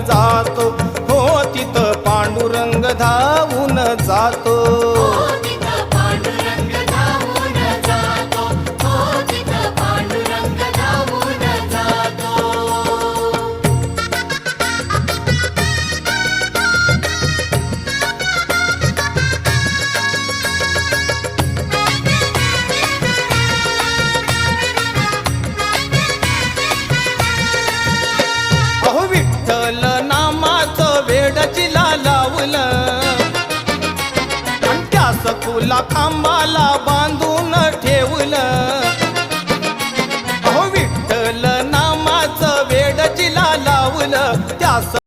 जातो, हो तिथं पांडुरंग धावून जातो. विठ्ठल नामाचं वेड जिला लावलं आणि त्या सखूला खांबाला बांधून ठेवलं. विठ्ठल नामाचं वेड जिला लावलं त्या